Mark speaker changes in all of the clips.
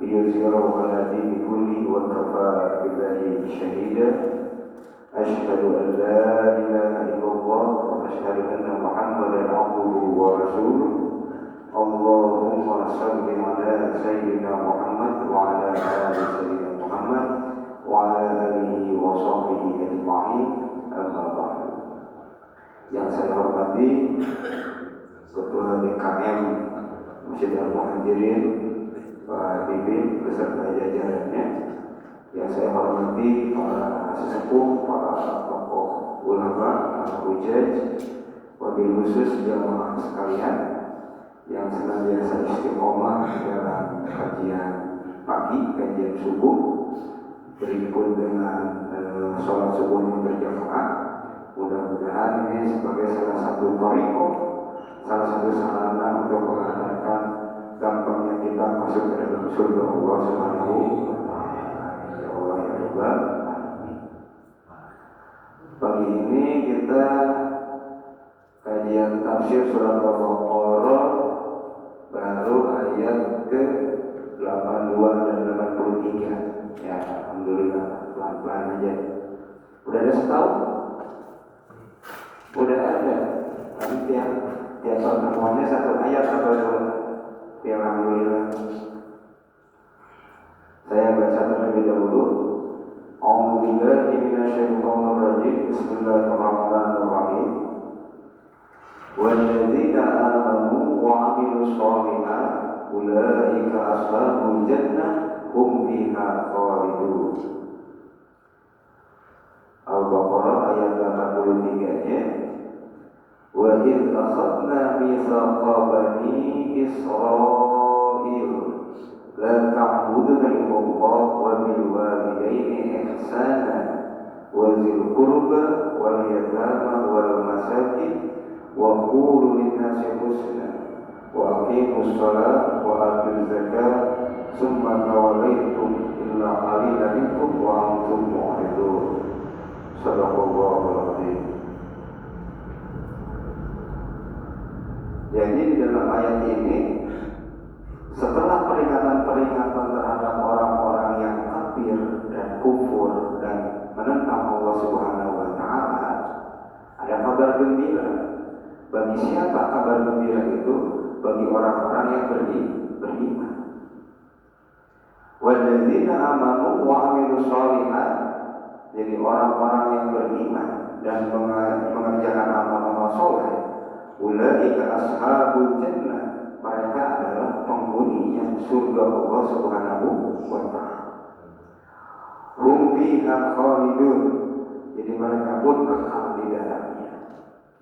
Speaker 1: ليظهره على دين كله وكفى بالله شهيدا أشهد أن لا إله إلا الله وأشهد أن محمدا عبده ورسوله اللهم صل على سيدنا محمد وعلى آل سيدنا محمد وعلى آله وصحبه أجمعين أما بعد. Yang saya hormati Ketua DKM Masjid Al-Muhajirin Pak Bibin beserta jajarannya, yang saya hormati para sesepuh, para tokoh ulama, hujaj, wabil khusus jamaah sekalian yang senantiasa istiqomah dalam kajian pagi, kajian subuh, berikut dengan sholat subuh yang berjamaah. Mudah-mudahan ini sebagai salah satu thariqah, salah satu sarana untuk mengantarkan gampangnya kita masuk ke dalam surga Allah Subhanahu wa Ta'ala. Ya Allah ya Rabbal Alamin. Pagi ini kita kajian tafsir surat Al-Baqarah baru ayat ke 82 dan 83. Ya, alhamdulillah, pelan-pelan aja. Udah ada setahun? Udah ada. Tapi tiap pertemuannya satu ayat atau dua. Ya, alhamdulillah. Saya baca terlebih dahulu. A'udzubillahi minasyaitonir rajim. Bismillahirrahmanirrahim. Walladzina amanu wa 'amilus shalihat ulaika ashabul jannah hum fiha khalidun. Al-Baqarah ayat 83-nya. Wa idh akhadna mitsaqa bani Israil la ta'buduna illallah wa bil walidayni ihsana wa dzil qurba wal yatama wal masakin wa qulu lin-nasi husna wa aqimus shalah wa atuz zakat tsumma tawallaytum illa qalilan minkum wa antum mu'ridun. Sadaqallahul azim. Jadi di dalam ayat ini, setelah peringatan-peringatan terhadap orang-orang yang kafir dan kufur dan menentang Allah Subhanahu wa Ta'ala, ada kabar gembira. Bagi siapa kabar gembira itu? Bagi orang-orang yang beriman. Walladzina amanu wa 'amilus shalihat. Jadi orang-orang yang beriman dan mengerjakan amal-amal saleh, ulaika ashabul jannah, mereka adalah penghuni yang surga Allah Subhanahu wa Ta'ala. Hum fiha khalidun, jadi mereka pun kekal di dalamnya.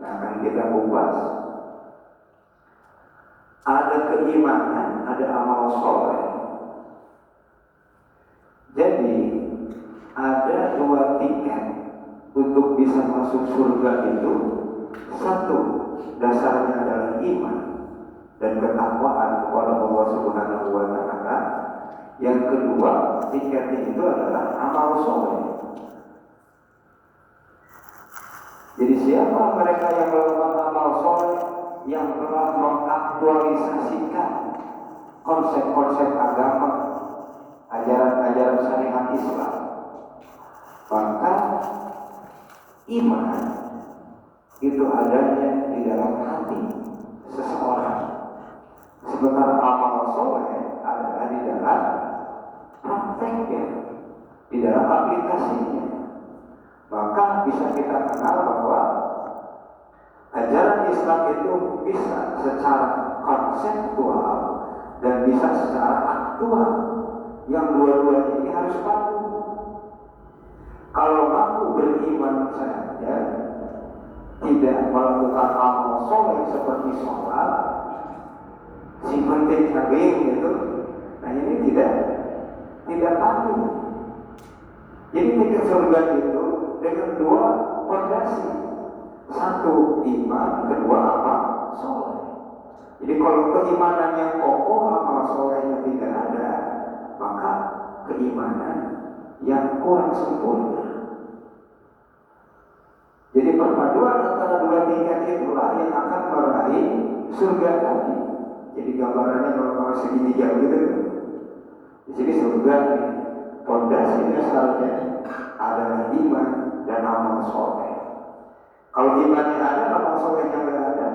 Speaker 1: Nah, akan kita kupas. Ada keimanan, ada amal saleh. Jadi ada dua tiket untuk bisa masuk surga itu. Satu, dasarnya adalah iman dan ketakwaan kepada Allah Subhanahu wa Ta'ala. Yang kedua, tiketnya itu adalah amal soleh. Jadi siapa mereka yang melakukan amal soleh, yang telah mengaktualisasikan konsep-konsep agama, ajaran-ajaran syariat Islam, maka iman itu adanya di dalam hati seseorang, sementara amal soleh adalah di dalam prakteknya, di dalam aplikasinya. Maka bisa kita kenal bahwa ajaran Islam itu bisa secara konseptual dan bisa secara aktual. Yang dua-duanya ini harus mampu. Kalau mampu beriman saja, tidak melakukan amal soleh seperti sholat, si penting cabing gitu, nah ini tidak mampu. Jadi tiket surga itu dengan dua fondasi, satu iman, kedua amal soleh. Jadi kalau keimanan yang kokoh, amal solehnya tidak ada, maka keimanan yang kurang sempurna. Jadi perpaduan antara dua tingkat itulah yang akan meraih surga tadi. Jadi gambarannya kalau segini jauh gitu, Di sini surga fondasi dasarnya adalah iman dan amal soleh. Kalau imannya ada, amal solehnya tidak ada,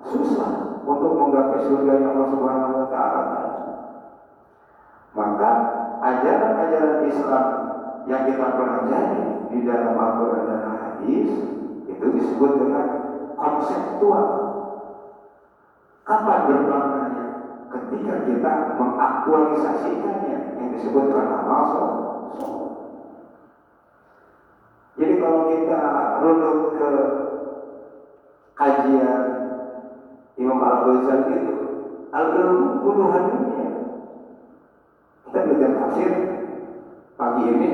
Speaker 1: susah untuk menggapai surga yang Allah Subhanahu Wa Taala. Maka ajaran-ajaran Islam yang kita pelajari di dalam Al-Quran dan Hadis itu disebut dengan konseptual. Kapan bermaknanya? Ketika kita mengaktualisasikannya, yang disebut dengan amal soleh. Jadi kalau kita runut ke kajian Imam Al-Ghazali itu al-ilmu puluhan dunia. Kita belajar tafsir pagi ini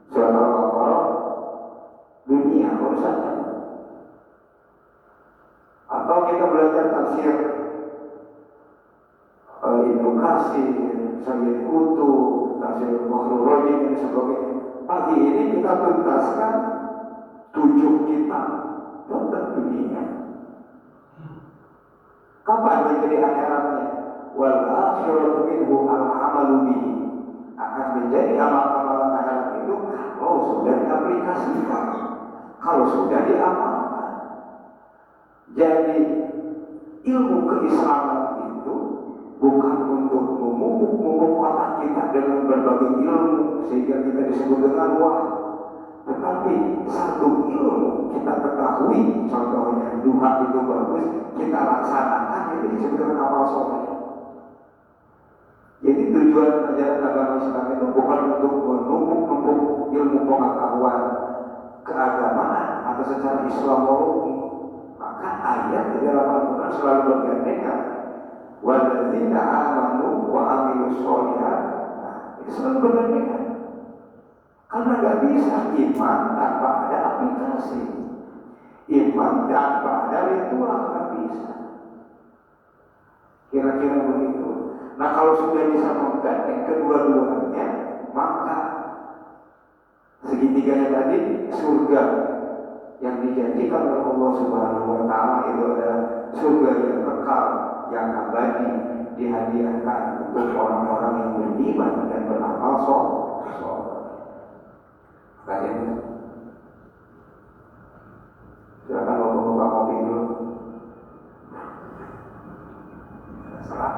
Speaker 1: surat Al-Baqarah, dunia urusannya. Atau kita belajar tafsir Ibnu Katsir, Sayyid Qutb, tafsir Fakhrul Razi dan sebagainya. Pagi ini kita tuntaskan 7 kitab tentang dunia. Kapan menjadi akhiratnya? Wal akhiratu minhu al-amalu bihi. Akan menjadi amal-amalan akhirat itu kalau sudah diaplikasikan, kalau sudah diamalkan. Jadi ilmu keislaman itu bukan untuk memupuk otak kita dengan berbagai ilmu sehingga kita disebut dengan wahyu, tetapi satu ilmu kita ketahui, contohnya duha itu bagus, kita laksanakan, itu disebut dengan amal soleh. Jadi tujuan ajaran agama Islam itu bukan untuk menumpuk ilmu pengetahuan keagamaan atau secara Islamologi. Maka ayat di dalam Al-Quran selalu bergandengan walladzina amanu wa amilus sholihat. Itu selalu bergandengan. Karena nggak bisa iman tanpa ada aplikasi, iman tanpa ada ritual, nggak bisa. Kira-kira begitu. Nah kalau sudah bisa menggandeng kedua-duanya, maka segitiganya tadi surga yang dijanjikan oleh Allah Subhanahu Wa Taala itu adalah surga yang kekal, yang abadi, dihadiahkan untuk orang-orang yang beriman dan beramal soleh. Kalian silakan bapak-bapak kopi dulu. Salah.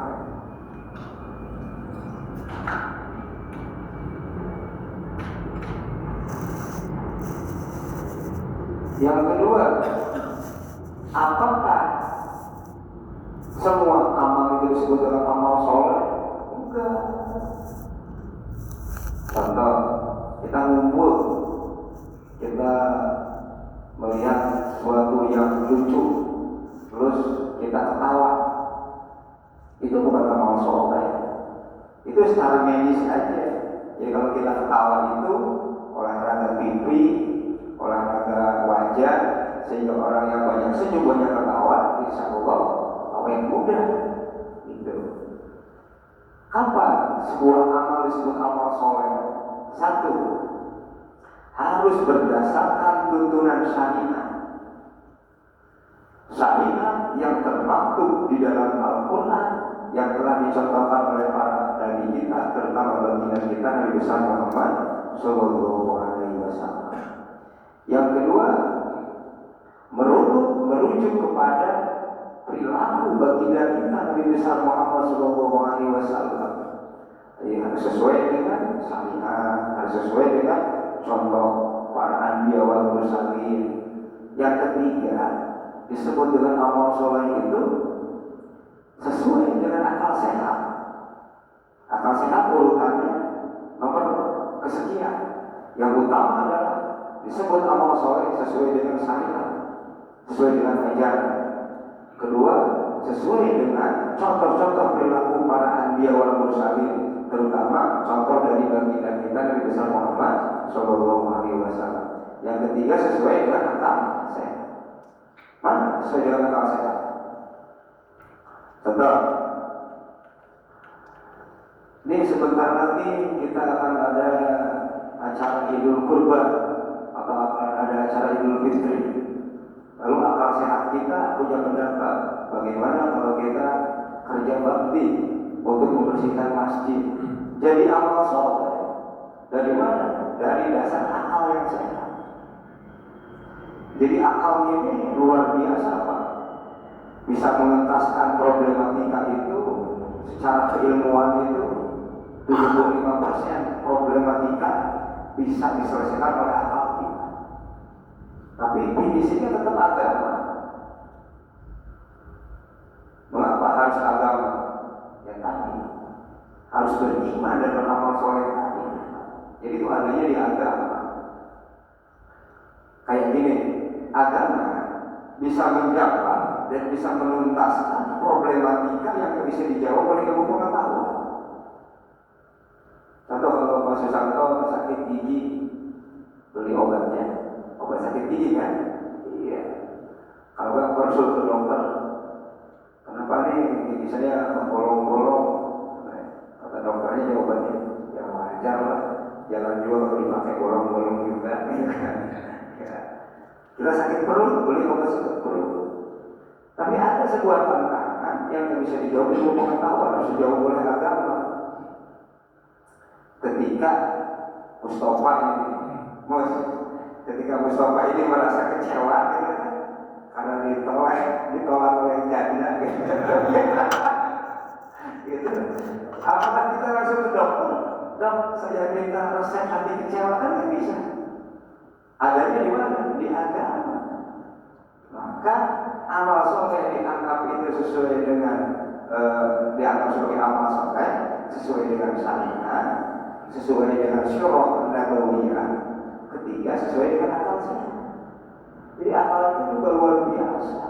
Speaker 1: Yang kedua, apakah semua amal itu disebut dengan amal soleh? Enggak. Contoh, kita ngumpul, kita melihat sesuatu yang lucu, terus kita ketawa, itu bukan amal soleh. Itu secara medis aja. Jadi kalau kita ketawa itu olahraga pipi, olahraga wajah, sehingga orang yang banyak senyum, banyak ketawa, insya Allah awet muda. Gitu. Kapan sebuah amal disebut amal soleh? Satu, harus berdasarkan tuntunan syariat. Syariat yang termaktub di dalam Al-Quran yang telah dicontohkan oleh para nabi kita, terutama baginda kita Nabi besar Muhammad Sallallahu Alaihi Wasallam. Yang kedua, merujuk kepada perilaku baginda kita Nabi besar Muhammad Sallallahu Alaihi Wasallam. Jadi harus sesuai dengan syariat, harus sesuai dengan contoh para anbiya wal mursalin. Yang ketiga, disebut dengan amal soleh itu sesuai dengan akal sehat. Akal sehat urutannya nomor kesekian. Yang utama adalah disebut amal soleh sesuai dengan syariat, sesuai dengan ajaran. Kedua, sesuai dengan contoh-contoh perilaku para anbiya wal mursalin, terutama contoh dari baginda kita Nabi besar Muhammad Sallallahu Alaihi Wasallam. Yang ketiga, sesuai dengan akal sehat. Mana sesuai dengan akal sehat? Contoh, ini sebentar lagi kita akan ada acara Idul Kurban atau akan ada acara Idul Fitri. Lalu akal sehat kita punya pendapat bagaimana kalau kita kerja bakti untuk membersihkan masjid. Jadi amal soleh. Dari mana? Dari dasar akal yang sehat. Jadi akalnya ini luar biasa Pak. Bisa mengentaskan problematika itu secara keilmuan itu 75% problematika bisa diselesaikan oleh akal kita. Tapi finisnya tetap agama. Mengapa harus agama? Ya tadi harus beriman dan beramal soleh tadi. Jadi itu adanya di agama. Kayak gini, agama bisa menjawab dan bisa menuntaskan problematika yang tidak bisa dijawab oleh ilmu pengetahuan. Contoh kalau Pak Susanto sakit gigi, beli obatnya, obat sakit gigi kan? Iya. Kalau nggak konsul ke dokter, kenapa nih gigi saya bolong-bolong? Kata dokternya jawabannya, ya wajar lah, jangan juga dipakai bolong-bolong juga. Ya. Kita sakit perut, beli obat sakit perut. Tapi ada sebuah tantangan yang tidak bisa dijawab ilmu pengetahuan, harus dijawab oleh agama. Ketika Mustafa ini merasa kecewa gitu, karena ditolak oleh janda gitu. Gitu. Apakah kita langsung ke dokter? Dok, saya minta resep anti kecewa, kan nggak bisa. Adanya di mana? Di agama. Maka amal soleh dianggap itu sesuai dengan dianggap sebagai amal soleh, sesuai dengan syariat, sesuai dengan syurah nabawiyah. Ketiga, sesuai dengan akal sehat. Jadi akal itu juga luar biasa.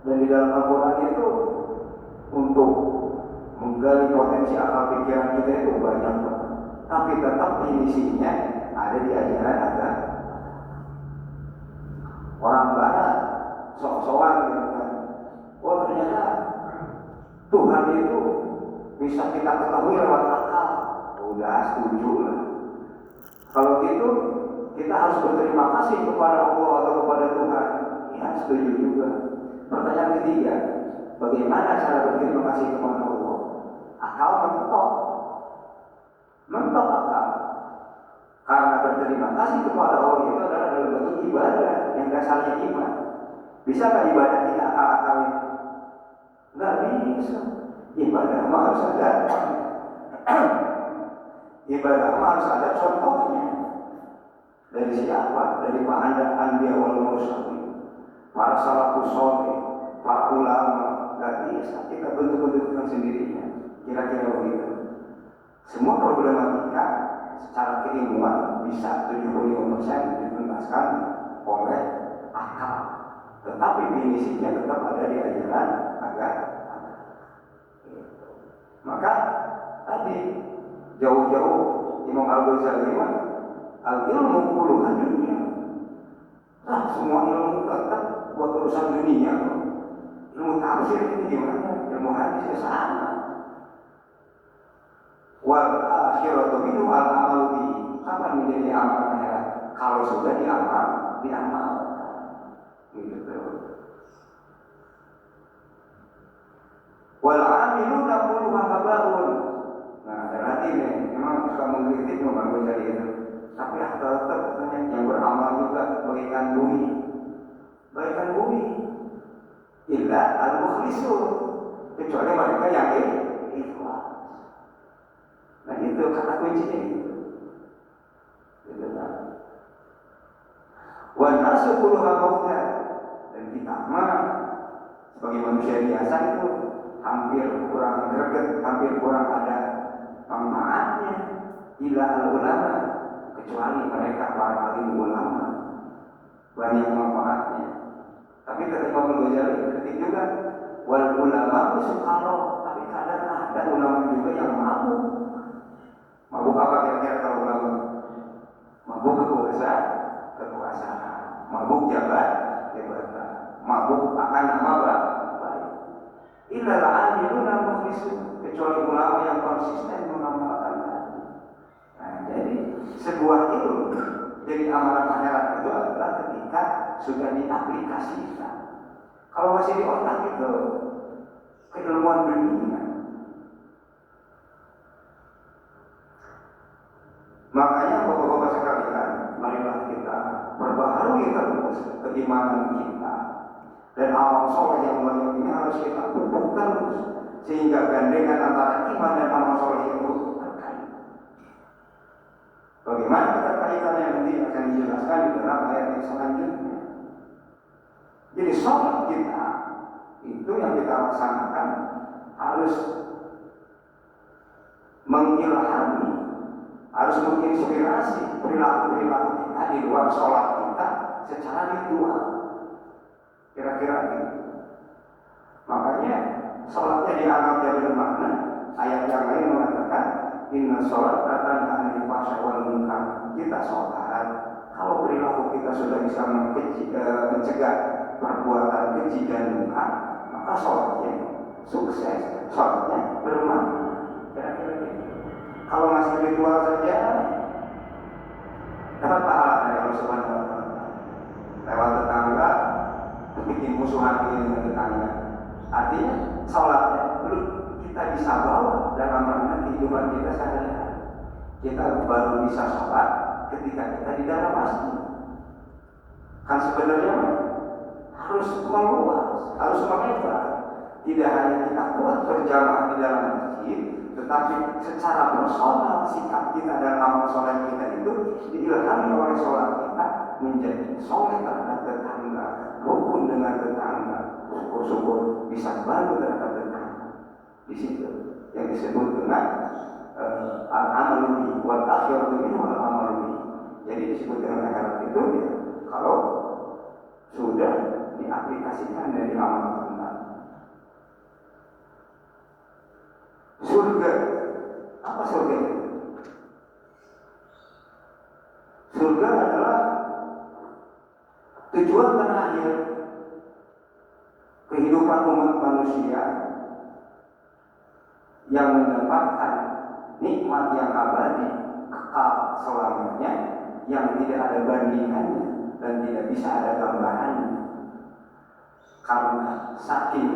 Speaker 1: Dan di dalam Al-Quran itu untuk menggali potensi akal pikiran kita itu banyak banget. Tapi tetap inisinya ada di ajaran agama. Orang barat sok-sokan gitu kan. Oh ternyata Tuhan itu bisa kita ketahui lewat akal. Udah setuju lah. Kalau gitu kita harus berterima kasih kepada Allah atau kepada Tuhan. Ya setuju juga. Pertanyaan ketiga, bagaimana cara berterima kasih kepada Allah? Akal mentok akal. Karena berterima kasih kepada Allah itu adalah dalam bentuk ibadah yang dasarnya iman. Bisa nggak ibadah kita akal-akalin? Nggak bisa. Ibadah mah harus ada. Ibadah mah harus ada contohnya. Dari siapa? Dari Pak Anbiya wal Mursalin, para salafus saleh, para ulama. Nggak bisa kita bentuk-bentukkan sendirinya. Kira-kira begitu. Semua problematika secara keilmuan bisa 75% dituntaskan oleh akal. Tetapi finisinya tetap ada di ajaran agama. Maka tadi jauh-jauh Imam Al-Ghazali al-ilmu puluhan dunia. Nah, semua ilmu tetap buat urusan dunia. Ilmu tafsir ini gimana? Ilmu hadis sama. Wal akhiratu minhu al-amalu bihi. Kapan menjadi amal akhirat? Kalau sudah diamal. Gitu. Wal amiluna quluha habaun. Nah, berarti nih, memang suka mengkritik Imam Ghazali itu. Tapi tetap katanya yang beramal juga bagaikan bumi. Illa al-mukhlisun. Kecuali mereka yang ikhlas. Nah itu kata kuncinya itu. Wa nasu quluha mauta. Dan kita mah sebagai manusia biasa itu hampir kurang greget, hampir kurang ada manfaatnya. Illa al-ulama, kecuali mereka para alim ulama, banyak manfaatnya. Tapi kata Imam Ghazali kritik juga, wal ulama sukaro, tapi kadang ada ulama juga yang mabuk. Mabuk apa kira-kira kalau ulama? Mabuk kekuasaan, mabuk jabatan, mabuk akan nama baik. Illa al-amiluna mukhlisun, kecuali ulama yang konsisten mengamalkan. Nah, jadi sebuah ilmu jadi amalan akhirat itu adalah ketika sudah diaplikasikan. Kalau masih di otak itu keilmuan dunia. keimanan kita. Dan amal soleh yang banyak ini harus kita pupuk terus, sehingga gandengan antara iman dan amal soleh itu terkait. Bagaimana keterkaitannya nanti akan dijelaskan di dalam ayat yang selanjutnya. Jadi sholat kita itu yang kita laksanakan harus mengilhami, harus menginspirasi perilaku-perilaku kita di luar sholat kita secara ritual. Kira-kira gitu. Makanya sholatnya dianggapnya bermakna. Ayat yang lain mengatakan inna sholat tanha 'anil fahsya'i wal munkar. Kita sholat, kalau perilaku kita sudah bisa mencegah perbuatan keji dan munkar, maka sholatnya sukses, sholatnya bermakna. Kira-kira gitu. Kalau masih ritual saja, dapat pahala dari Allah Subhanahu wa Ta'ala. Lewat tetangga, bikin musuhan dengan tetangga. Artinya sholatnya belum kita bisa bawa dalam rangka kehidupan kita sehari-hari. Kita baru bisa sholat ketika kita di dalam masjid. Kan sebenarnya harus meluas, harus melebar. Tidak hanya kita kuat berjamaah di dalam masjid, tetapi secara personal sikap kita dan amal soleh kita itu diilhami oleh sholat kita menjadi soleh terhadap tetangga, rukun dengan tetangga, syukur-syukur bisa bantu terhadap tetangga. Di situ yang disebut dengan al-amalu wal akhiratu minhu al-amalu. Jadi disebut dengan akhirat itu ya, kalau sudah diaplikasikan dari amal kita. Surga, apa surga itu? Surga adalah tujuan terakhir kehidupan umat manusia yang mendapatkan nikmat yang abadi, kekal selamanya, yang tidak ada bandingannya dan tidak bisa ada gambarannya. Karena saking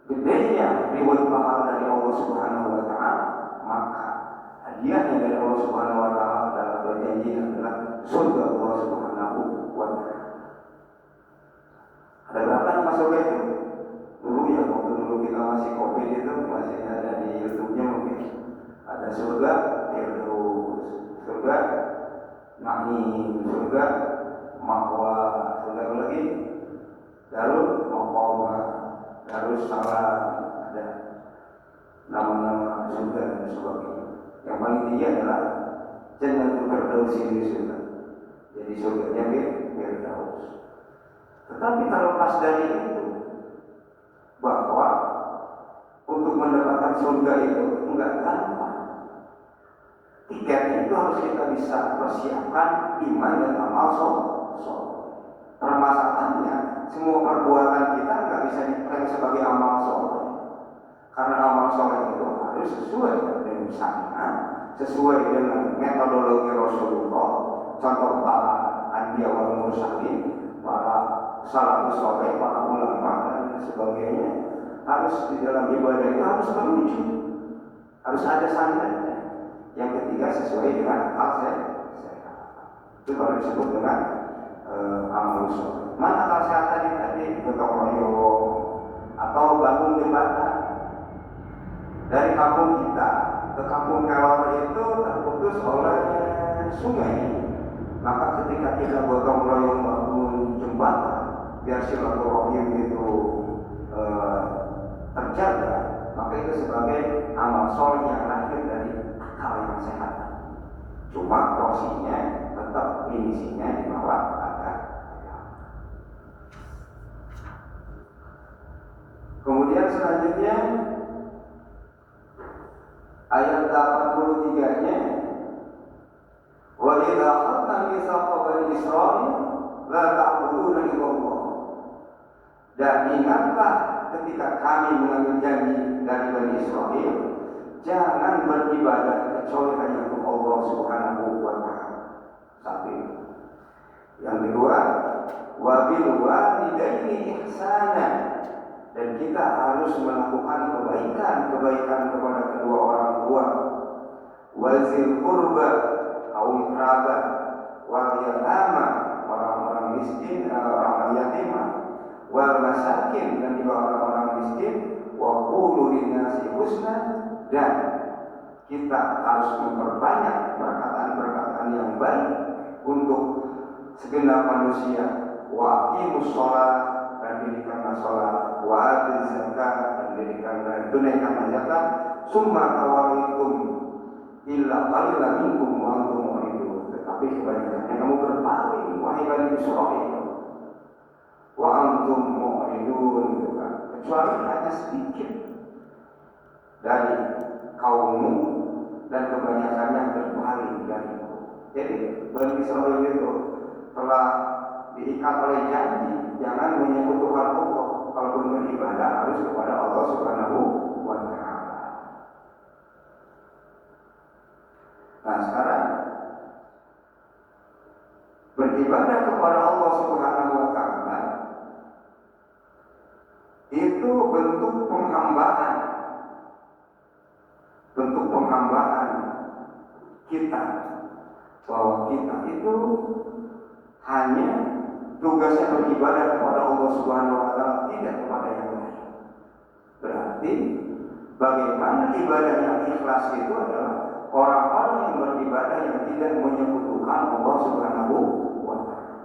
Speaker 1: gedenya reward pahala dari Allah Subhanahu wa Ta'ala, maka hadiahnya dari Allah Subhanahu wa Ta'ala adalah berjanji adalah surga Allah Subhanahu wa Ta'ala. Ada berapa nama surga itu? Dulu ya, waktu dulu kita masih COVID itu masih ada di YouTube-nya mungkin. Ada surga Firdaus, surga Naim, surga Mahwa, surga lagi Darul Maqamah, Darussalam, ada nama-nama surga dan sebagainya. Yang paling tinggi adalah Jannatul Firdaus ini surga. Jadi surganya Firdaus. Tetapi terlepas dari itu, bahwa untuk mendapatkan surga itu enggak gampang. Tiket itu harus kita bisa persiapkan iman dan amal soleh. Permasalahannya, semua perbuatan kita nggak bisa diklaim sebagai amal soleh, karena amal soleh itu harus sesuai dengan syariat, sesuai dengan metodologi Rasulullah. Contoh para anbiya wal mursalin, para salafus soleh, para ulama dan sebagainya, harus di dalam ibadah itu harus teruji, harus ada standarnya. Yang ketiga sesuai dengan akal sehat. Itu baru disebut dengan amal soleh. Mana akal sehat tadi gotong royong atau bangun jembatan dari kampung kita ke kampung kelor itu terputus oleh sungai. Maka ketika kita gotong royong bangun jembatan biar silaturahim itu terjaga, maka itu sebagai amal soleh yang lahir dari akal yang sehat. Cuma porsinya tetap inisinya di bawah agak. Kemudian selanjutnya ayat 83-nya, wa idza akhadna mitsaqa bani Israil la ta'buduna illallah. Dan ingatlah ketika kami mengambil janji dari Bani Israil, jangan beribadah kecuali hanya untuk Allah Subhanahu wa Ta'ala. Satu. Yang kedua, wa bil walidaini ihsana. Dan kita harus melakukan kebaikan kepada kedua orang tua. Wa zil qurba, kaum kerabat, wal yatama, orang-orang miskin, orang yatim, wal masakin, dan juga orang-orang miskin, wa qulu linnasi husna, dan kita harus memperbanyak perkataan-perkataan yang baik untuk segenap manusia. Wa aqimus shalah, dan dirikanlah salat, wa atuz zakat, dan dirikanlah tunaikanlah zakat, summa tawallaitum illa qalilan minkum wa antum mu'ridun. Tetapi kebanyakannya kamu berpaling, wahai Bani Israil, wa antum mu'ridun, kecuali hanya sedikit dari kaummu dan kebanyakannya berpaling dariku. Jadi Bani Israil itu telah diikat oleh janji jangan menyekutukan Allah. Kalau beribadah harus kepada Allah Subhanahu wa Ta'ala. Nah sekarang beribadah kepada Allah Subhanahu wa Ta'ala itu bentuk penghambaan, bentuk penghambaan kita, bahwa kita itu hanya tugasnya beribadah kepada Allah Subhanahu wa Ta'ala, tidak kepada yang lain. Berarti bagaimana ibadah yang ikhlas itu adalah orang-orang yang beribadah yang tidak menyekutukan Allah Subhanahu wa Ta'ala.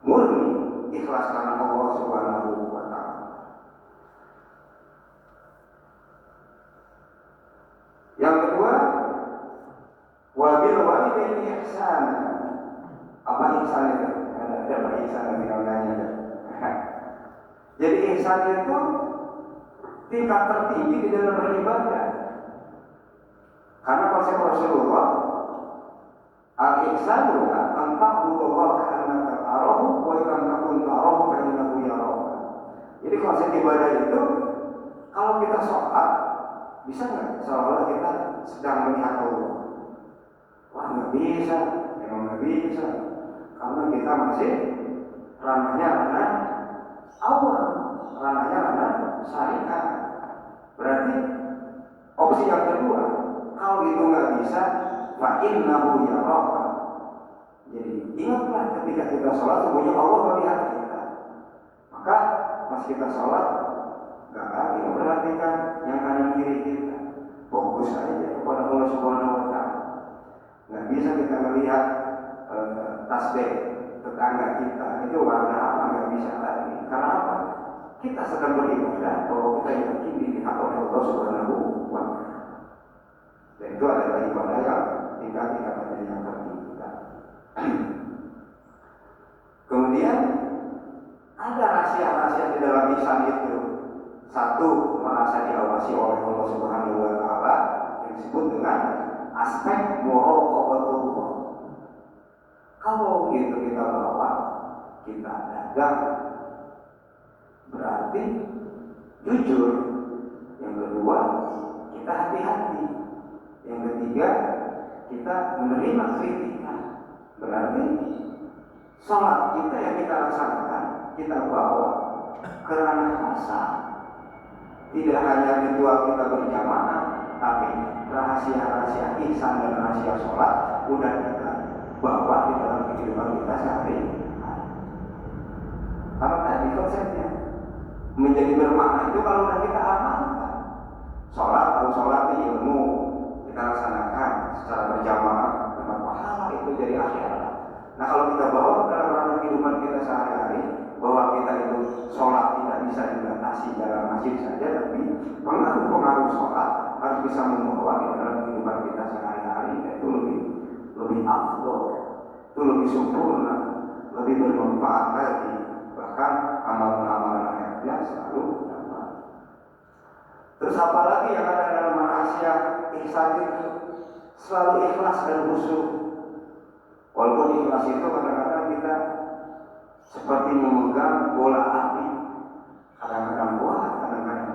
Speaker 1: Murni ikhlas karena Allah Subhanahu wa Ta'ala. Yang kedua, wabil walidaini ihsan. Apa ihsan itu? Ada apa ihsan yang namanya? Jadi ihsan itu tingkat tertinggi di dalam beribadah. Karena konsep Rasulullah, al-ihsanu an ta'budallaha ka'annaka tarahu wa illam takun tarahu fa innahu yaraka. Jadi konsep ibadah itu, kalau kita sholat, bisa nggak seolah kita sedang melihat Allah? Wah nggak bisa, memang nggak bisa, karena kita masih ranahnya ranah awal, ranahnya ranah syariat. Berarti opsi yang kedua, kalau itu nggak bisa, fa innahu yaraka. Jadi ingatlah ketika kita sholat, sesungguhnya Allah melihat kita. Maka pas kita sholat, nggak lagi memperhatikan yang kanan kiri kita, fokus saja kepada Allah Subhanahu wa Ta'ala. Nggak bisa kita melihat tasbih tetangga kita itu warna apa, nggak bisa lagi. Karena apa? Kita sedang beribadah bahwa kita yakin dilihat oleh Allah Subhanahu wa Ta'ala. Dan itu adalah ibadah yang tingkat-tingkatnya yang tertinggi. Kemudian ada rahasia-rahasia di dalam ihsan itu. Satu, merasa diawasi oleh Allah Subhanahu wa Ta'ala yang disebut dengan aspek muraqabatullah. Kalau gitu kita bawa, kita dagang, berarti jujur. Yang kedua, kita hati-hati. Yang ketiga, kita menerima kritikan. Berarti sholat kita yang kita laksanakan, kita bawa ke ranah pasar. Tidak hanya ritual kita berjamaah, tapi rahasia-rahasia ihsan dan rahasia sholat udah kita bawa di dalam kehidupan kita sehari-hari. Karena tadi konsepnya menjadi bermakna itu kalau udah kita amalkan. Sholat atau sholat di ilmu kita laksanakan secara berjamaah, dapat pahala itu jadi akhirat. Nah kalau kita bawa ke dalam ranah kehidupan kita sehari-hari, bahwa kita itu sholat tidak bisa dibatasi dalam masjid saja, tapi pengaruh-pengaruh sholat harus bisa membawa di dalam kehidupan kita sehari-hari. Itu lebih afdol, itu lebih sempurna, lebih bermanfaat lagi. Bahkan amalan-amalan akhirnya selalu dapat. Terus apa lagi yang ada dalam rahasia ihsan itu? Selalu ikhlas dan khusyuk. Walaupun ikhlas itu kadang-kadang kita seperti memegang bola api, kadang-kadang kuat, kadang-kadang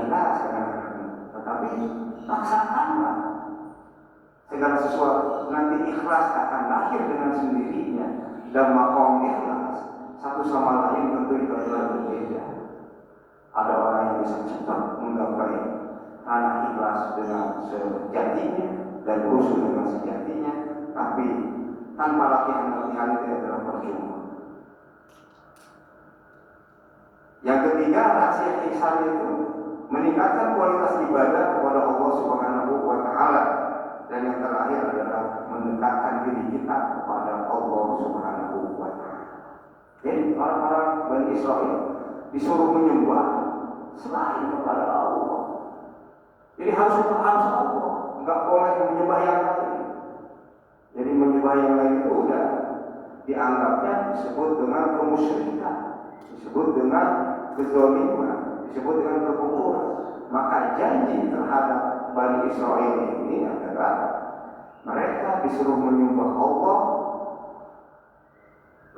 Speaker 1: ikhlas, kadang-kadang. Tetapi laksanakanlah segala sesuatu, nanti ikhlas akan lahir dengan sendirinya. Dan makom ikhlas satu sama lain tentu itu adalah berbeda. Ada orang yang bisa cepat menggapai ranah ikhlas dengan sejatinya dan khusyuk dengan sejatinya, tapi tanpa latihan-latihan itu adalah percuma. Yang ketiga, rahasia ihsan itu meningkatkan kualitas ibadah kepada Allah Subhanahu wa Ta'ala. Dan yang terakhir adalah mendekatkan diri kita kepada Allah Subhanahu wa Ta'ala. Jadi orang-orang Bani Israel disuruh menyembah selain kepada Allah. Jadi harus Allah, nggak boleh menyembah yang lain. Jadi menyembah yang lain itu udah dianggapnya disebut dengan kemusyrikan, disebut dengan kezaliman, disebut dengan kekufuran. Maka janji terhadap Bani Israel ini adalah mereka disuruh menyembah Allah.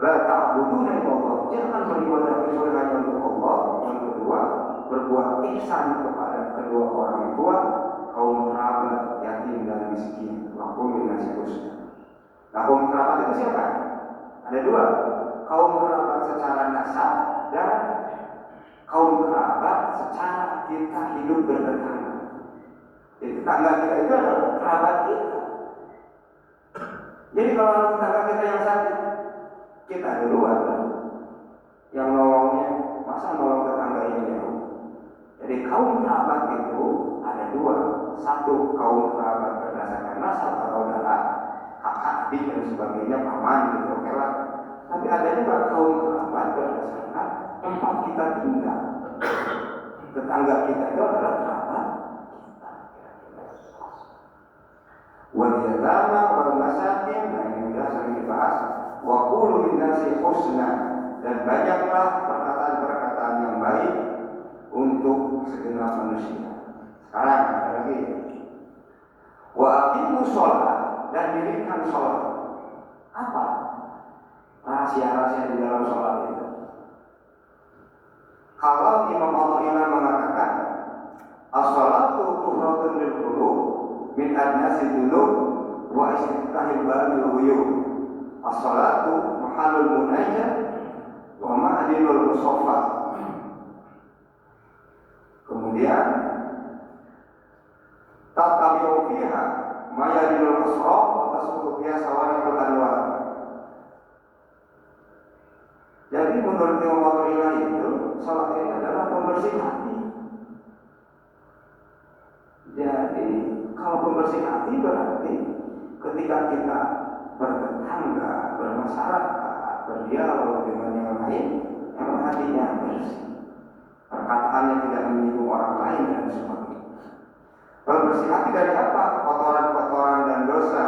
Speaker 1: La ta'buduna illallah, jangan beribadah kecuali hanya untuk Allah. Yang kedua, berbuat ihsan kepada kedua orang tua, kaum kerabat, yatim dan miskin, maupun nasi husna. Nah, kaum kerabat itu siapa? Ada dua, kaum kerabat secara nasab dan kaum kerabat secara kita hidup bertetangga. Jadi tetangga kita itu adalah kerabat kita. Jadi kalau tetangga kita yang sakit, kita duluan yang nolongnya, masa nolong tetangga yang jauh. Jadi kaum kerabat itu ada dua, satu kaum kerabat berdasarkan nasab atau darah, kakak, adik dan sebagainya, paman gitu, oke lah. Tapi ada juga kaum kerabat berdasarkan tempat kita tinggal. Tetangga kita itu adalah kerabat kita. Wal yatama wal masakin, nah ini sudah sering dibahas. Wa qulu linnasi husna, dan banyaklah perkataan-perkataan yang baik untuk segenap manusia. Sekarang ada lagi. Wa aqimus shalah, dan dirikan sholat. Apa rahasia-rahasia di dalam sholat itu? Kalau Imam Al-Ghazali mengatakan as-shalatu tuhratun lil qulub min adnasi dzunub wa istiftahil babil ghuyub. As-shalatu mahallul munajat wa ma'dinul musaffa. Kemudian tatabi'u fiha ma yadinul asraf wa tasbutu fiha sawarikul anwar. Jadi menurut Imam Al-Ghazali itu salat ini adalah pembersih hati. Jadi kalau pembersih hati berarti ketika kita bertetangga, bermasyarakat, berdialog dengan yang lain, emang hatinya bersih, perkataannya tidak menyinggung orang lain dan sebagainya. Bersih hati dari apa? Kotoran-kotoran dan dosa.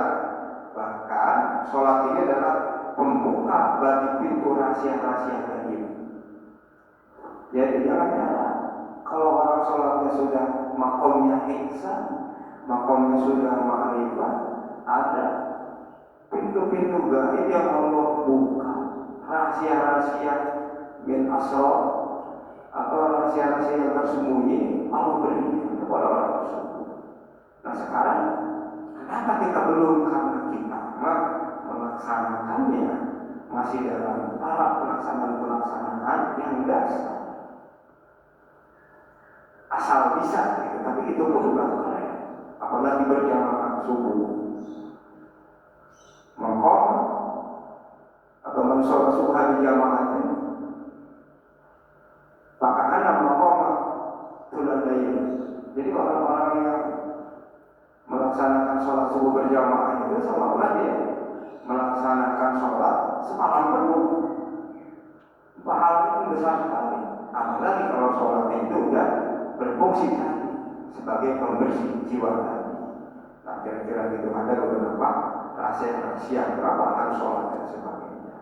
Speaker 1: Bahkan sholat ini adalah pembuka bagi pintu rahasia-rahasia gaib. Jadi jangan-jangan kalau orang sholatnya sudah makomnya ihsan, makomnya sudah ma'rifat, ada pintu-pintu gaib yang Allah buka, rahasia-rahasia min asrar atau rahasia-rahasia yang tersembunyi Allah berikan kepada orang tersebut. Nah sekarang kenapa kita belum? Karena kita melaksanakannya masih dalam tahap pelaksanaan yang dasar. Asal bisa, gitu. Tapi itu pun bukan keren. Apalagi berjamaah subuh, mengkok atau mensolat subuh di jamaahnya. Maka anak mengkoma tuladaya. Jadi orang-orang yang melaksanakan sholat subuh berjamaah itu seolah-olah dia melaksanakan sholat semalam penuh. Pahalanya itu besar sekali. Apalagi kalau sholat itu udah berfungsi tadi sebagai pembersih jiwa tadi. Nah kira-kira gitu ada beberapa rahasia-rahasia berapa harus sholat dan sebagainya.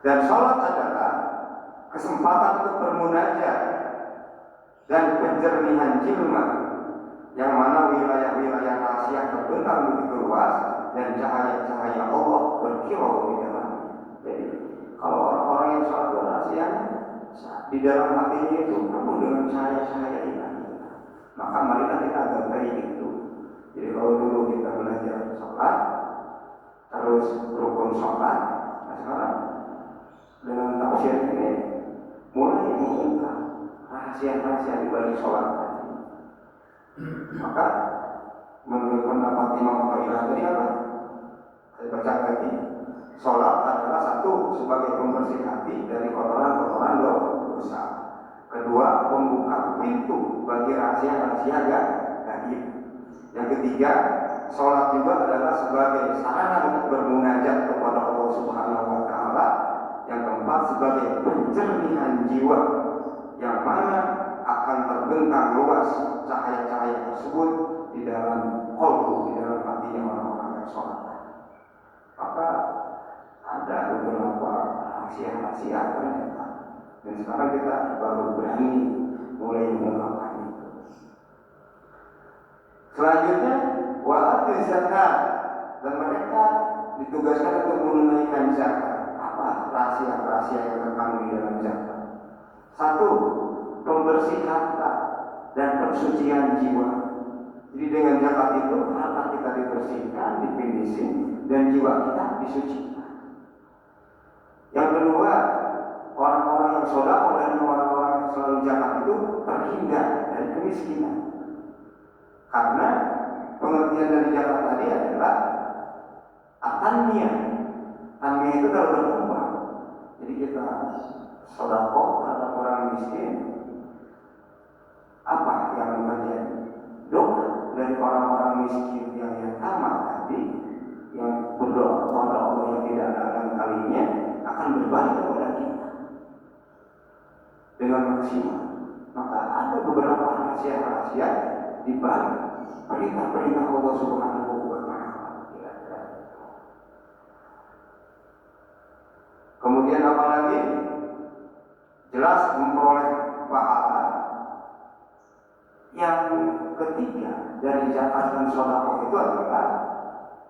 Speaker 1: Dan sholat adalah kesempatan untuk bermunajat dan penjernihan jilma, yang mana wilayah-wilayah rahasia terbentang begitu luas dan cahaya-cahaya Allah berkilau di dalamnya. Jadi kalau orang-orang yang sholat berrahasianya di dalam hatinya itu penuh dengan cahaya-cahaya ilahi, maka marilah kita gapai itu. Jadi kalau dulu kita belajar sholat, terus rukun sholat, nah sekarang dengan tafsir ini mulai mengungkap rahasia-rahasia di balik sholat tadi. Maka menurut pendapat Imam Al-Ghazali tadi apa? Saya baca lagi. Sholat adalah satu, sebagai pembersih hati dari kotoran-kotoran dosa. Kedua, membuka pintu bagi rahasia-rahasia gaib. Yang ketiga, sholat juga adalah sebagai sarana untuk bermunajat kepada Allah Subhanahu wa Ta'ala. Yang keempat, sebagai pencernihan jiwa, yang mana akan terbentang luas cahaya-cahaya tersebut di dalam qalbu, di dalam hatinya orang-orang yang sholat. Maka ada beberapa rahasia-rahasia ternyata, dan sekarang kita baru berani mulai mengungkapkan itu. Selanjutnya, wa'atu zakat, dan mereka ditugaskan untuk menunaikan zakat. Apa rahasia-rahasia yang terkandung di dalam zakat? Satu, pembersih harta dan persucian jiwa. Jadi dengan zakat itu harta kita dibersihkan, dipindisin, dan jiwa kita disucikan. Yang kedua, orang-orang yang sedekah dan orang-orang yang selalu zakat itu terhindar dari kemiskinan. Karena pengertian dari zakat tadi adalah atannya. Tannya itu dalam berkembang. Jadi kita sedekah terhadap orang miskin. Apa yang terjadi? Doa dari orang-orang miskin yang tamat tadi, yang berdoa kepada Allah yang tidak ada kalinya, akan berbalik kepada kita dengan maksimal. Maka ada beberapa rahasia-rahasia di balik perintah-perintah Allah Subhanahu wa Ta'ala. Kemudian apa lagi? Jelas memperoleh pahala. Yang ketiga dari zakat dan sedekah itu adalah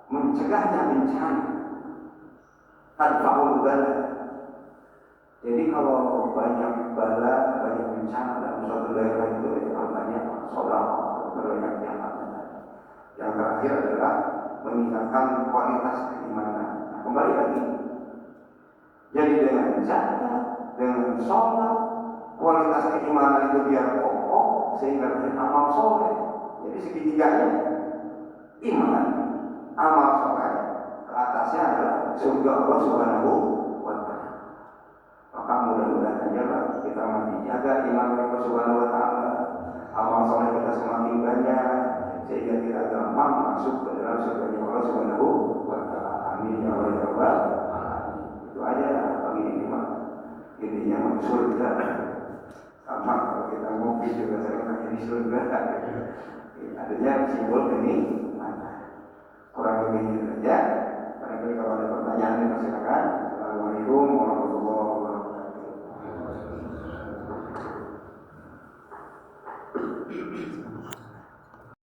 Speaker 1: mencegahnya bencana. Tadfa'ul bala. Jadi kalau banyak bala, banyak bencana dalam suatu daerah itu banyak sedekah, banyak zakat. Yang terakhir adalah meningkatkan kualitas keimanan. Nah, kembali lagi. Jadi dengan zakat, dengan sholat, kualitas keimanan itu biar kokoh sehingga beramal soleh. Jadi segitiganya iman, amal soleh, ke atasnya adalah surga Allah Subhanahu wa Ta'ala. Maka mudah-mudahan aja lah kita masih jaga iman Allah Subhanahu wa Ta'ala, amal soleh kita semakin banyak sehingga kita gampang masuk ke dalam surga Allah Subhanahu wa Ta'ala. Amin ya Allah ya Rabbal alamin. Itu aja pagi ini mah. Intinya surga. Sama kalau kita ngopi juga sering jadi surga. Adanya simbol ini mana? Kurang lebih saja. Barangkali kalau ada